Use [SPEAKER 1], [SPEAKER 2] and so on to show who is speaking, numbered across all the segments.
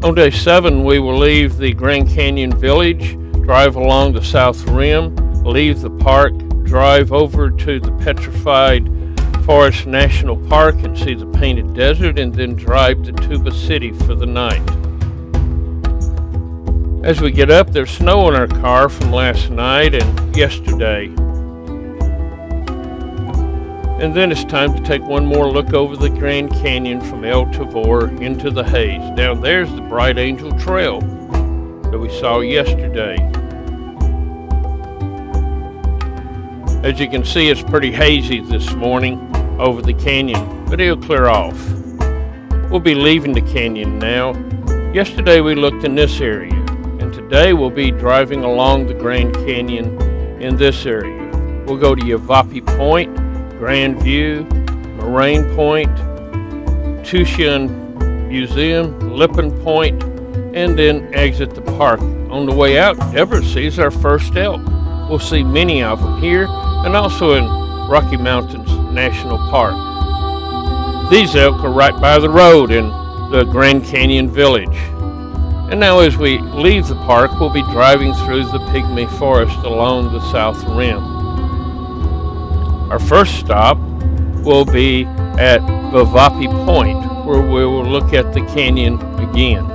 [SPEAKER 1] On day 7, we will leave the Grand Canyon Village, drive along the South Rim, leave the park, drive over to the Petrified Forest National Park and see the Painted Desert, and then drive to Tuba City for the night. As we get up, there's snow in our car from last night and yesterday. And then it's time to take one more look over the Grand Canyon from El Tavor into the haze. Down there's the Bright Angel Trail that we saw yesterday. As you can see, it's pretty hazy this morning over the canyon, but it'll clear off. We'll be leaving the canyon now. Yesterday we looked in this area, and today we'll be driving along the Grand Canyon in this area. We'll go to Yavapai Point, Grand View, Moraine Point, Tushun Museum, Lippin Point, and then exit the park. On the way out, Deborah sees our first elk. We'll see many of them here and also in Rocky Mountains National Park. These elk are right by the road in the Grand Canyon Village. And now as we leave the park, we'll be driving through the pygmy forest along the South Rim. Our first stop will be at Yavapai Point, where we will look at the canyon again.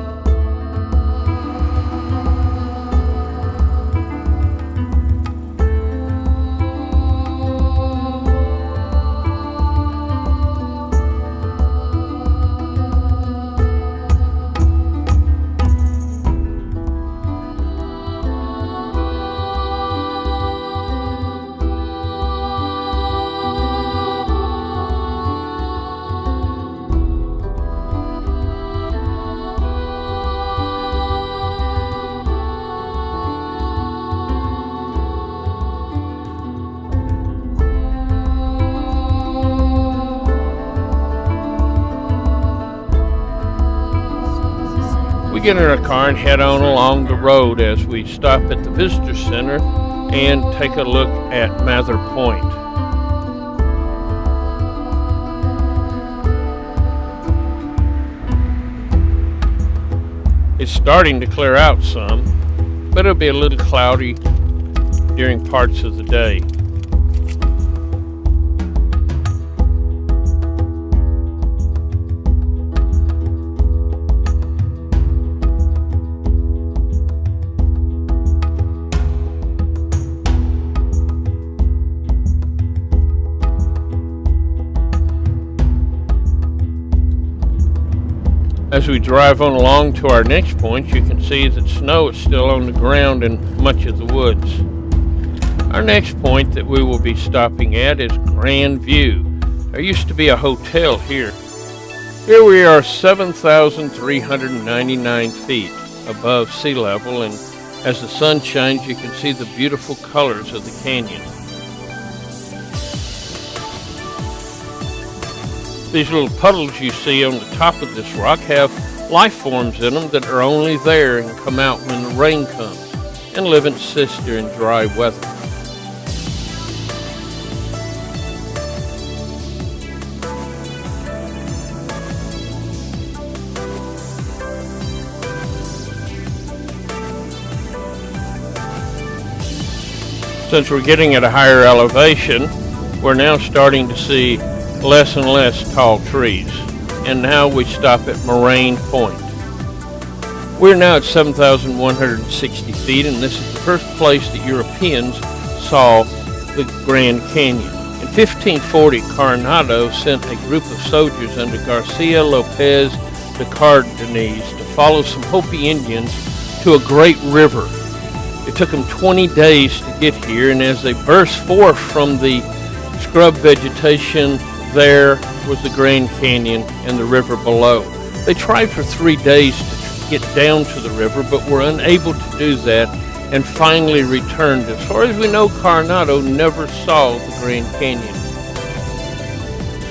[SPEAKER 1] Get in our car and head on along the road as we stop at the Visitor Center and take a look at Mather Point. It's starting to clear out some, but it'll be a little cloudy during parts of the day. As we drive on along to our next point, you can see that snow is still on the ground in much of the woods. Our next point that we will be stopping at is Grand View. There used to be a hotel here. Here we are 7,399 feet above sea level, and as the sun shines, you can see the beautiful colors of the canyon. These little puddles you see on the top of this rock have life forms in them that are only there and come out when the rain comes and live and sister in dry weather. Since we're getting at a higher elevation, we're now starting to see less and less tall trees. And now we stop at Moraine Point. We're now at 7,160 feet, and this is the first place that Europeans saw the Grand Canyon. In 1540, Coronado sent a group of soldiers under Garcia Lopez de Cardenas to follow some Hopi Indians to a great river. It took them 20 days to get here, and as they burst forth from the scrub vegetation, there was the Grand Canyon and the river below. They tried for 3 days to get down to the river, but were unable to do that and finally returned. As far as we know, Coronado never saw the Grand Canyon.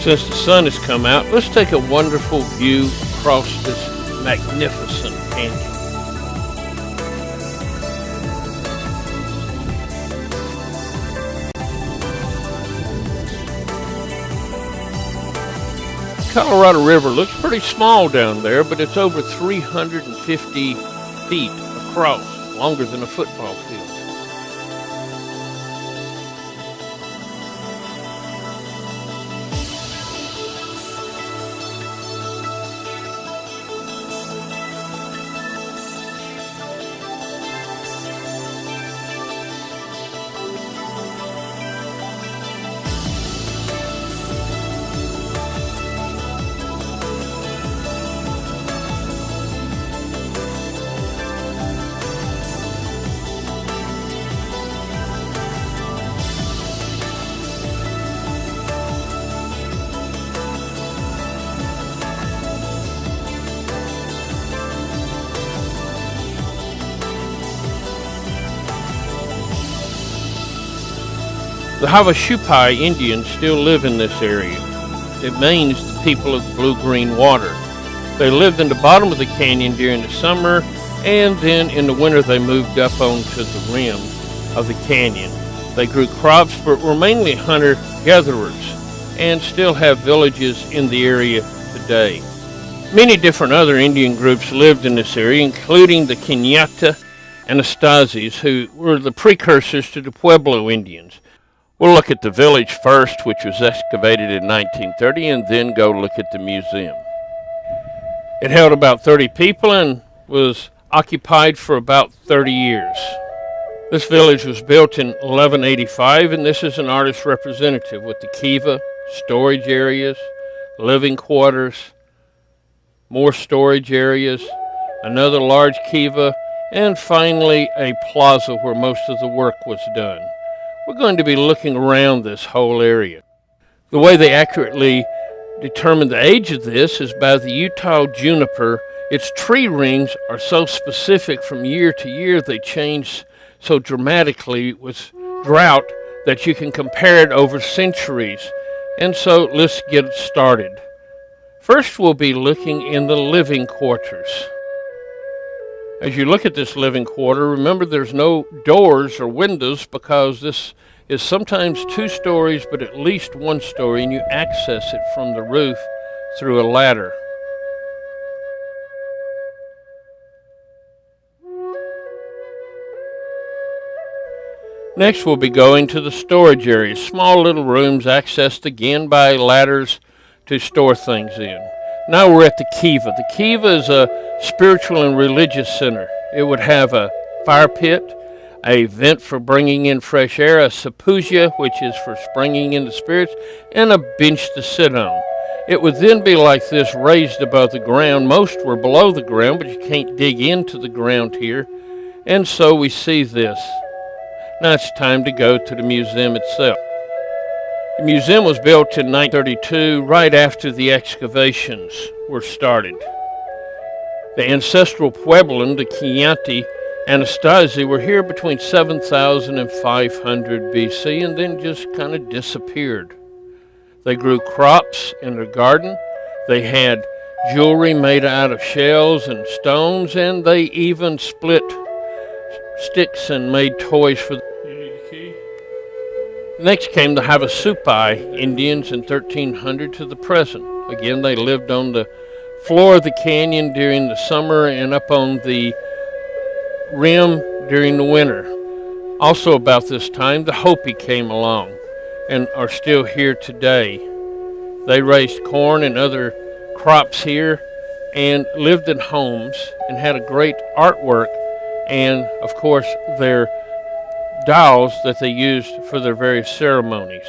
[SPEAKER 1] Since the sun has come out, let's take a wonderful view across this magnificent canyon. Colorado River looks pretty small down there, but it's over 350 feet across, longer than a football field. The Havasupai Indians still live in this area. It means the people of the blue-green water. They lived in the bottom of the canyon during the summer, and then in the winter they moved up onto the rim of the canyon. They grew crops, but were mainly hunter-gatherers, and still have villages in the area today. Many different other Indian groups lived in this area, including the Kenyatta and Astazis, who were the precursors to the Pueblo Indians. We'll look at the village first, which was excavated in 1930, and then go look at the museum. It held about 30 people and was occupied for about 30 years. This village was built in 1185, and this is an artist representative with the kiva, storage areas, living quarters, more storage areas, another large kiva, and finally a plaza where most of the work was done. We're going to be looking around this whole area. The way they accurately determine the age of this is by the Utah juniper. Its tree rings are so specific from year to year, they change so dramatically with drought that you can compare it over centuries. And so let's get started. First, we'll be looking in the living quarters. As you look at this living quarter, remember there's no doors or windows because this is sometimes 2 stories, but at least 1 story, and you access it from the roof through a ladder. Next, we'll be going to the storage areas, small little rooms accessed again by ladders to store things in. Now we're at the kiva. The kiva is a spiritual and religious center. It would have a fire pit, a vent for bringing in fresh air, a sapuja, which is for bringing in the spirits, and a bench to sit on. It would then be like this, raised above the ground. Most were below the ground, but you can't dig into the ground here. And so we see this. Now it's time to go to the museum itself. The museum was built in 1932, right after the excavations were started. The ancestral Puebloan, the Kenyatta and Astasi, were here between 7,000 and 500 BC and then just kind of disappeared. They grew crops in their garden. They had jewelry made out of shells and stones, and they even split sticks and made toys for the Next came the Havasupai Indians in 1300 to the present. Again, they lived on the floor of the canyon during the summer and up on the rim during the winter. Also about this time, the Hopi came along and are still here today. They raised corn and other crops here and lived in homes and had a great artwork and, of course, their dolls that they used for their various ceremonies.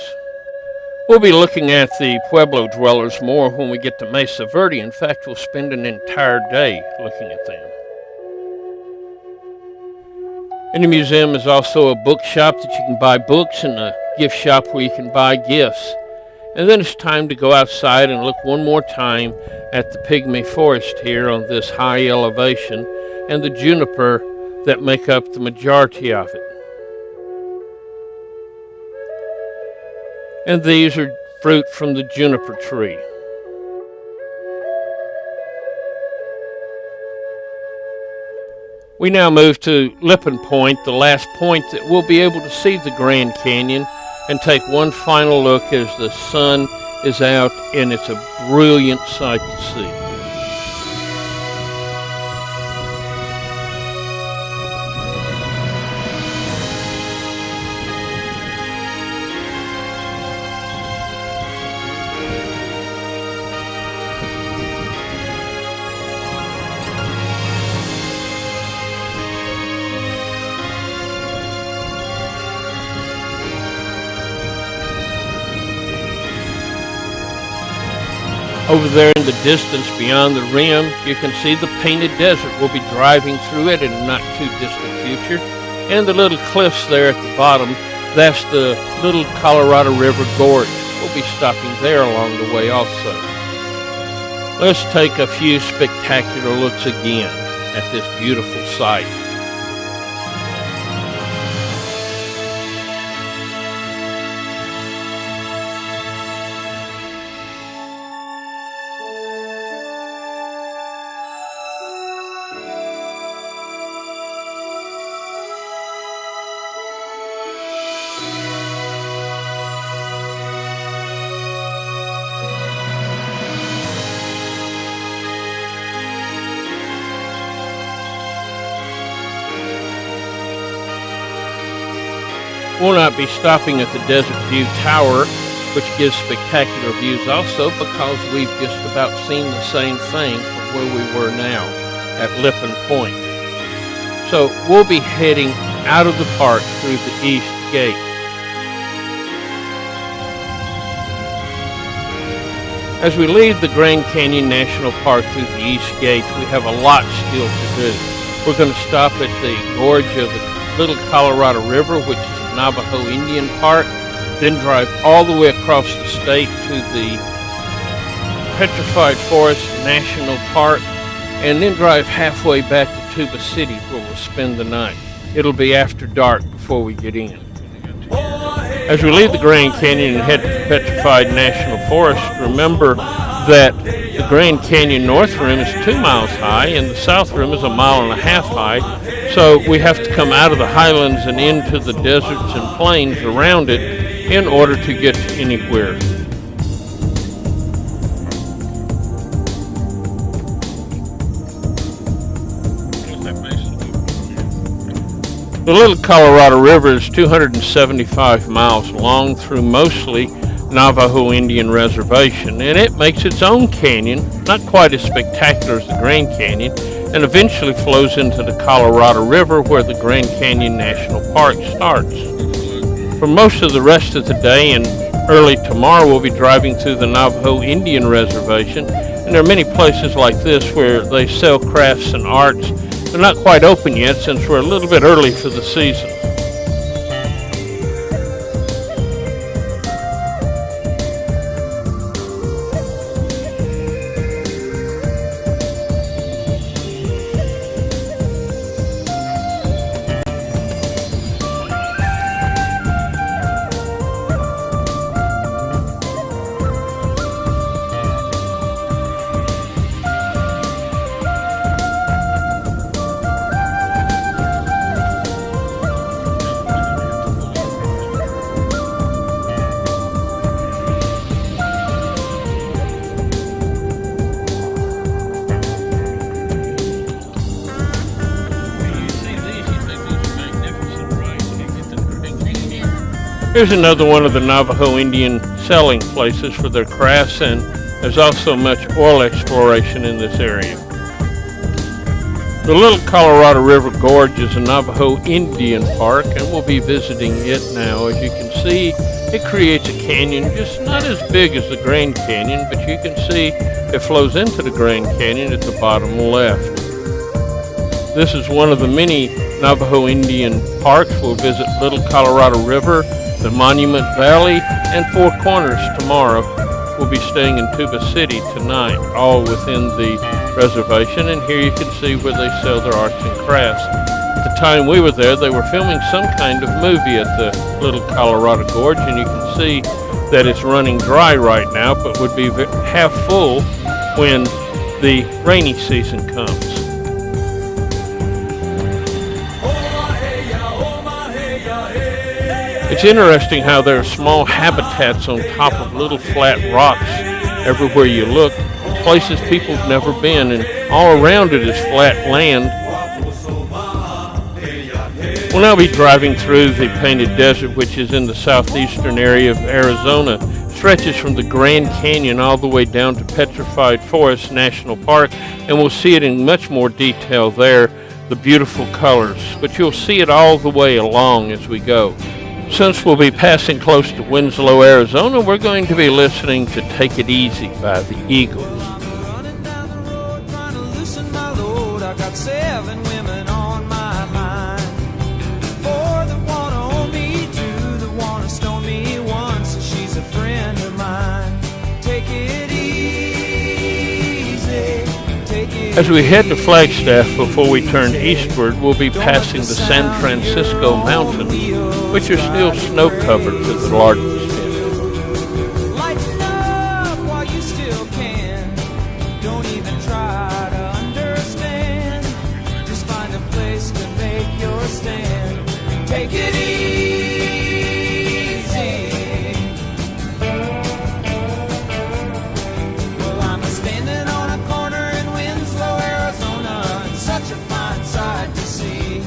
[SPEAKER 1] We'll be looking at the Pueblo dwellers more when we get to Mesa Verde. In fact, we'll spend an entire day looking at them. In the museum is also a bookshop that you can buy books and a gift shop where you can buy gifts. And then it's time to go outside and look one more time at the pygmy forest here on this high elevation and the juniper that make up the majority of it. And these are fruit from the juniper tree. We now move to Lippin Point, the last point that we'll be able to see the Grand Canyon and take one final look as the sun is out, and it's a brilliant sight to see. Over there in the distance beyond the rim, you can see the Painted Desert. We'll be driving through it in a not too distant future. And the little cliffs there at the bottom, that's the Little Colorado River Gorge. We'll be stopping there along the way also. Let's take a few spectacular looks again at this beautiful sight. We'll not be stopping at the Desert View Tower, which gives spectacular views also, because we've just about seen the same thing from where we were now at Lippin Point. So we'll be heading out of the park through the East Gate. As we leave the Grand Canyon National Park through the East Gate, we have a lot still to do. We're going to stop at the gorge of the Little Colorado River, which is Navajo Indian Park, then drive all the way across the state to the Petrified Forest National Park, and then drive halfway back to Tuba City where we'll spend the night. It'll be after dark before we get in. As we leave the Grand Canyon and head to the Petrified National Forest, remember that the Grand Canyon North Rim is 2 miles high and the South Rim is 1.5 miles high. So we have to come out of the highlands and into the deserts and plains around it in order to get to anywhere. The Little Colorado River is 275 miles long through mostly Navajo Indian Reservation, and it makes its own canyon, not quite as spectacular as the Grand Canyon, and eventually flows into the Colorado River where the Grand Canyon National Park starts. For most of the rest of the day and early tomorrow, we'll be driving through the Navajo Indian Reservation, and there are many places like this where they sell crafts and arts. They're not quite open yet since we're a little bit early for the season. Here's another one of the Navajo Indian selling places for their crafts, and there's also much oil exploration in this area. The Little Colorado River Gorge is a Navajo Indian Park, and we'll be visiting it now. As you can see, it creates a canyon just not as big as the Grand Canyon, but you can see it flows into the Grand Canyon at the bottom left. This is one of the many Navajo Indian parks. We'll visit Little Colorado River, the Monument Valley, and Four Corners tomorrow. We'll be staying in Tuba City tonight, all within the reservation, and here you can see where they sell their arts and crafts. At the time we were there, they were filming some kind of movie at the Little Colorado Gorge, and you can see that it's running dry right now, but would be half full when the rainy season comes. It's interesting how there are small habitats on top of little flat rocks everywhere you look, places people have never been, and all around it is flat land. We'll now be driving through the Painted Desert, which is in the southeastern area of Arizona. It stretches from the Grand Canyon all the way down to Petrified Forest National Park, and we'll see it in much more detail there, the beautiful colors. But you'll see it all the way along as we go. Since we'll be passing close to Winslow, Arizona, we're going to be listening to Take It Easy by the Eagles.
[SPEAKER 2] Running down the road, trying to loosen my load. I got 7 women on my mind. 4 that wanna own me, 2 that wanna stone me, 1 so she's a friend of mine. Take it easy, take it
[SPEAKER 1] As we head to Flagstaff before we turn eastward, we'll be passing the San Francisco Mountains, which are still snow-covered to the largest extent.
[SPEAKER 2] Lighten up while you still can. Don't even try to understand. Just find a place to make your stand. Take it easy. Well, I'm standing on a corner in Winslow, Arizona, and such a fine sight to see.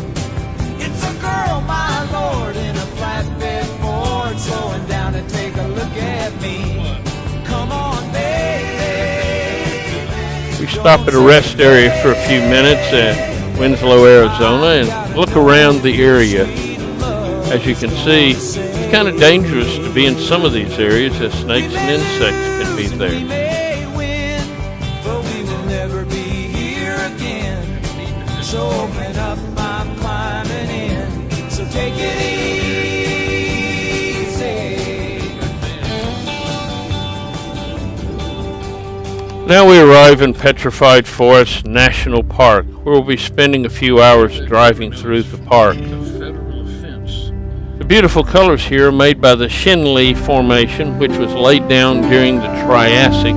[SPEAKER 2] It's a girl, my lord, in a flatbed Ford, slowing down to take a look at me. Come on, baby.
[SPEAKER 1] We stop at a rest area for a few minutes at Winslow, Arizona, and look around the area. As you can see, it's kind of dangerous to be in some of these areas as snakes and insects can be
[SPEAKER 2] We
[SPEAKER 1] there.
[SPEAKER 2] may win, but we will never be here again. So open up, I'm climbing in. So take it easy.
[SPEAKER 1] Now we arrive in Petrified Forest National Park, where we'll be spending a few hours driving through the park. The beautiful colors here are made by the Shinle Formation, which was laid down during the Triassic,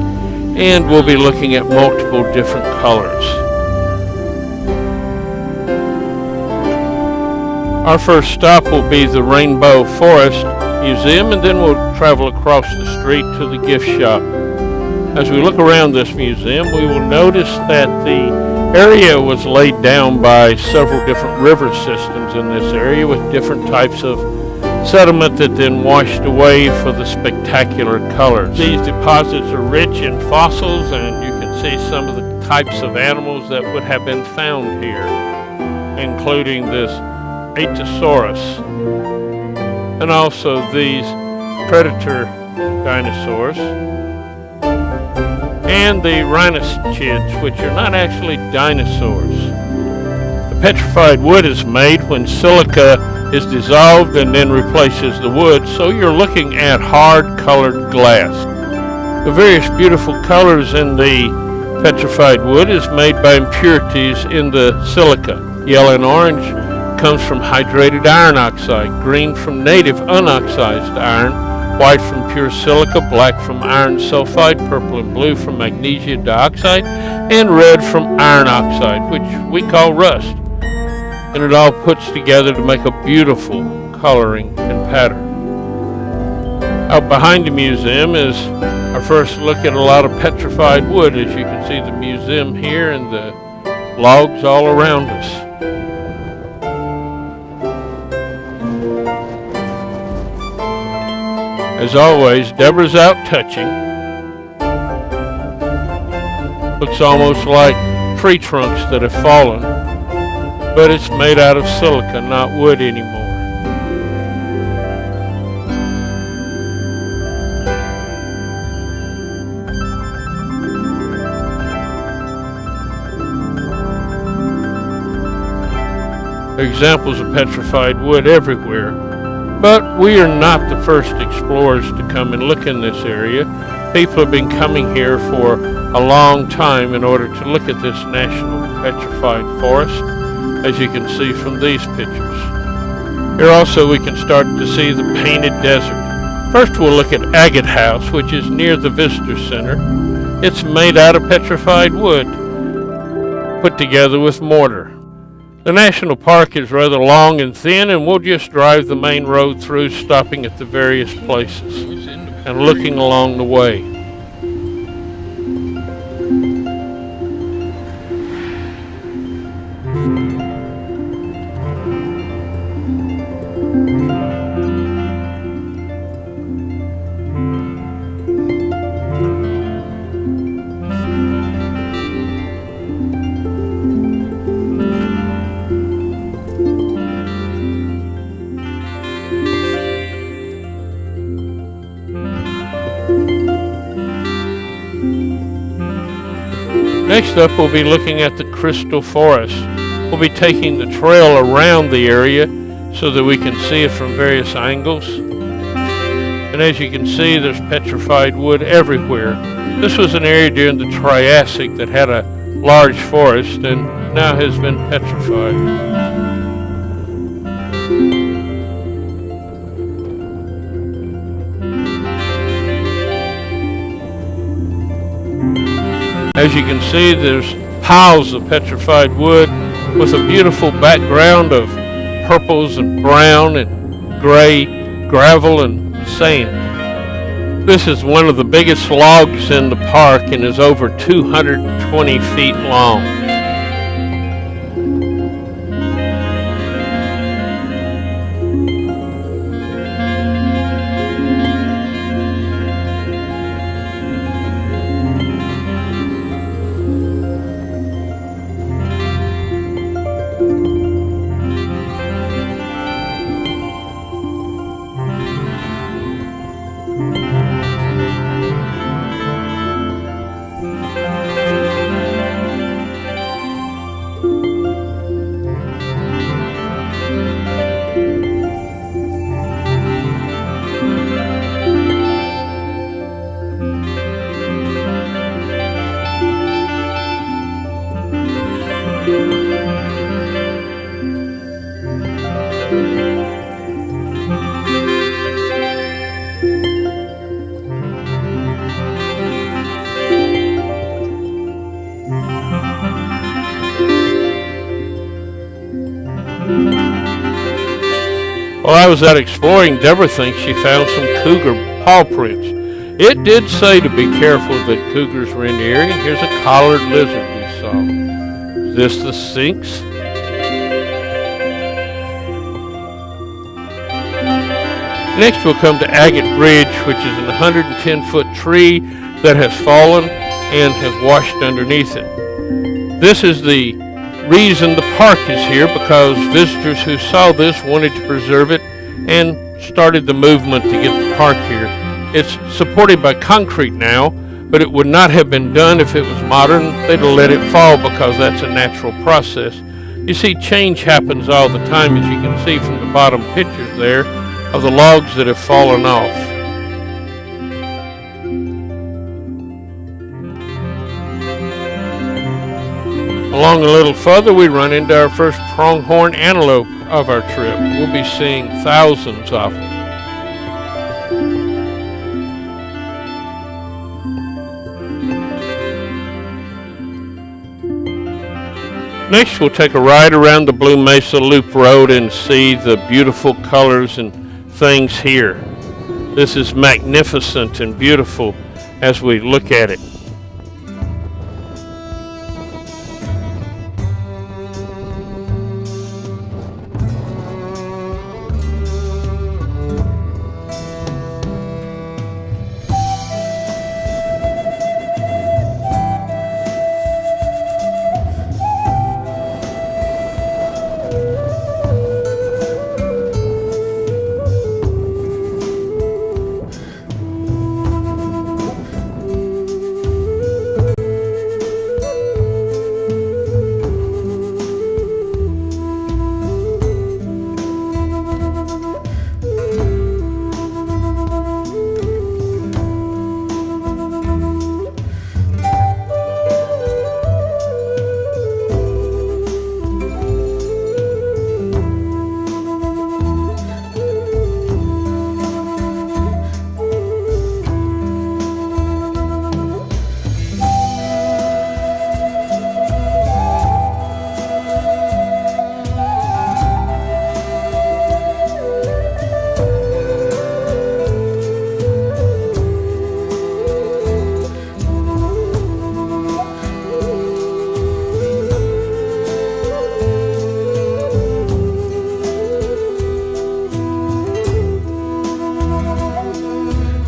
[SPEAKER 1] and we'll be looking at multiple different colors. Our first stop will be the Rainbow Forest Museum, and then we'll travel across the street to the gift shop. As we look around this museum, we will notice that the area was laid down by several different river systems in this area with different types of sediment that then washed away for the spectacular colors. These deposits are rich in fossils, and you can see some of the types of animals that would have been found here, including this Apatosaurus, and also these predator dinosaurs, and the rhinoceros, which are not actually dinosaurs. The petrified wood is made when silica is dissolved and then replaces the wood, so you're looking at hard colored glass. The various beautiful colors in the petrified wood is made by impurities in the silica. Yellow and orange comes from hydrated iron oxide, green from native unoxidized iron, white from pure silica, black from iron sulfide, purple and blue from magnesia dioxide, and red from iron oxide, which we call rust. And it all puts together to make a beautiful coloring and pattern. Out behind the museum is our first look at a lot of petrified wood. As you can see the museum here and the logs all around us. As always, Deborah's out touching. Looks almost like tree trunks that have fallen, but it's made out of silica, not wood anymore. There are examples of petrified wood everywhere. But we are not the first explorers to come and look in this area. People have been coming here for a long time in order to look at this national petrified forest, as you can see from these pictures. Here also we can start to see the Painted Desert. First we'll look at Agate House, which is near the Visitor Center. It's made out of petrified wood, put together with mortar. The national park is rather long and thin, and we'll just drive the main road through, stopping at the various places and looking along the way. Next up, we'll be looking at the Crystal Forest. We'll be taking the trail around the area so that we can see it from various angles. And as you can see, there's petrified wood everywhere. This was an area during the Triassic that had a large forest and now has been petrified. As you can see, there's piles of petrified wood with a beautiful background of purples and brown and gray gravel and sand. This is one of the biggest logs in the park and is over 220 feet long. While I was out exploring, Deborah thinks she found some cougar paw prints. It did say to be careful that cougars were in the area. Here's a collared lizard we saw. Is this the Sphinx? Next we'll come to Agate Bridge, which is an 110-foot tree that has fallen and has washed underneath it. This is the reason the park is here, because visitors who saw this wanted to preserve it and started the movement to get the park here. It's supported by concrete now, but it would not have been done if it was modern. They'd have let it fall because that's a natural process. You see, change happens all the time, as you can see from the bottom pictures there of the logs that have fallen off. Along a little further, we run into our first pronghorn antelope of our trip. We'll be seeing thousands of them. Next, we'll take a ride around the Blue Mesa Loop Road and see the beautiful colors and things here. This is magnificent and beautiful as we look at it.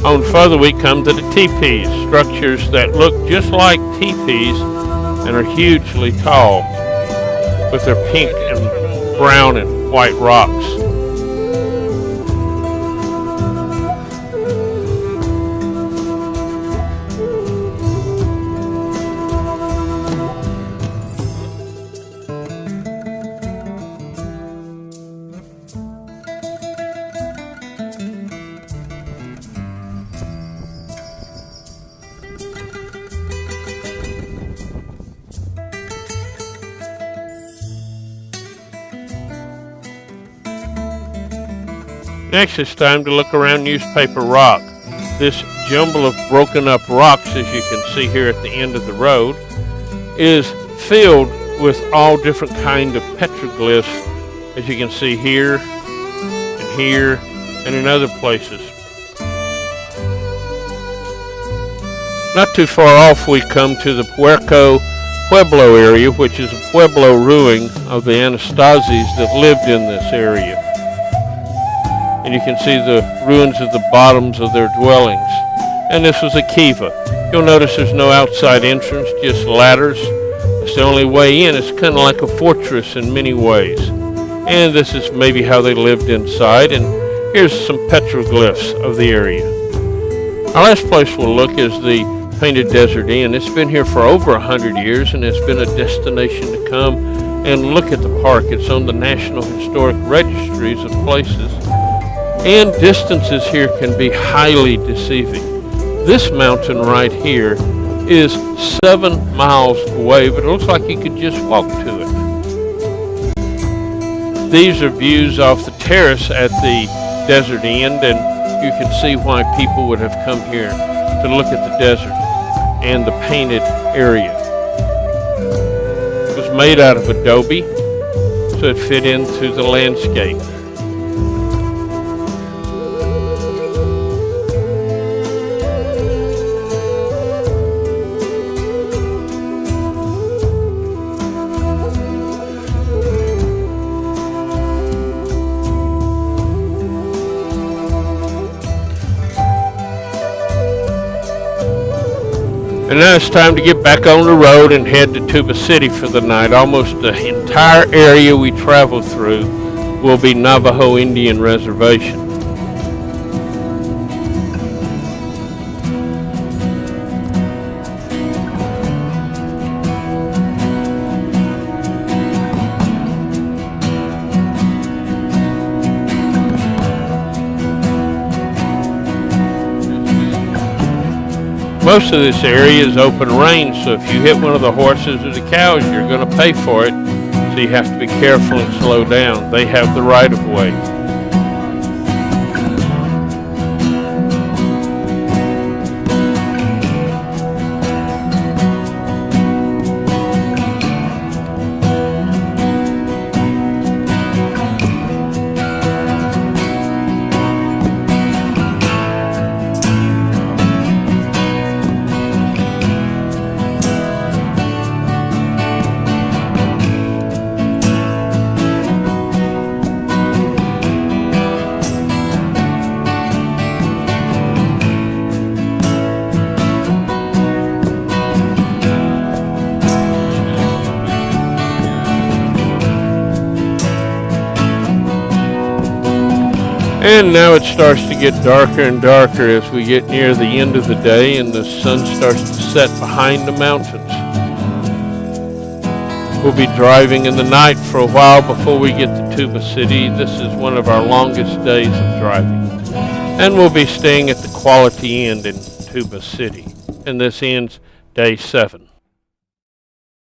[SPEAKER 1] On further we come to the teepees, structures that look just like teepees and are hugely tall with their pink and brown and white rocks. Next, it's time to look around Newspaper Rock. This jumble of broken up rocks, as you can see here at the end of the road, is filled with all different kind of petroglyphs, as you can see here and in other places. Not too far off we come to the Puerco Pueblo area, which is a Pueblo ruin of the Anastasies that lived in this area. And you can see the ruins of the bottoms of their dwellings. And this was a kiva. You'll notice there's no outside entrance, just ladders. It's the only way in. It's kind of like a fortress in many ways. And this is maybe how they lived inside. And here's some petroglyphs of the area. Our last place we'll look is the Painted Desert Inn. It's been here for over 100 years, and it's been a destination to come and look at the park. It's on the National Historic Registries of places. And distances here can be highly deceiving. This mountain right here is 7 miles away, but it looks like you could just walk to it. These are views off the terrace at the desert end, and you can see why people would have come here to look at the desert and the painted area. It was made out of adobe, so it fit into the landscape. And now it's time to get back on the road and head to Tuba City for the night. Almost the entire area we travel through will be Navajo Indian Reservation. Most of this area is open range, so if you hit one of the horses or the cows, you're going to pay for it. So you have to be careful and slow down. They have the right of way. And now it starts to get darker and darker as we get near the end of the day and the sun starts to set behind the mountains. We'll be driving in the night for a while before we get to Tuba City. This is one of our longest days of driving. And we'll be staying at the Quality Inn in Tuba City. And this ends day 7.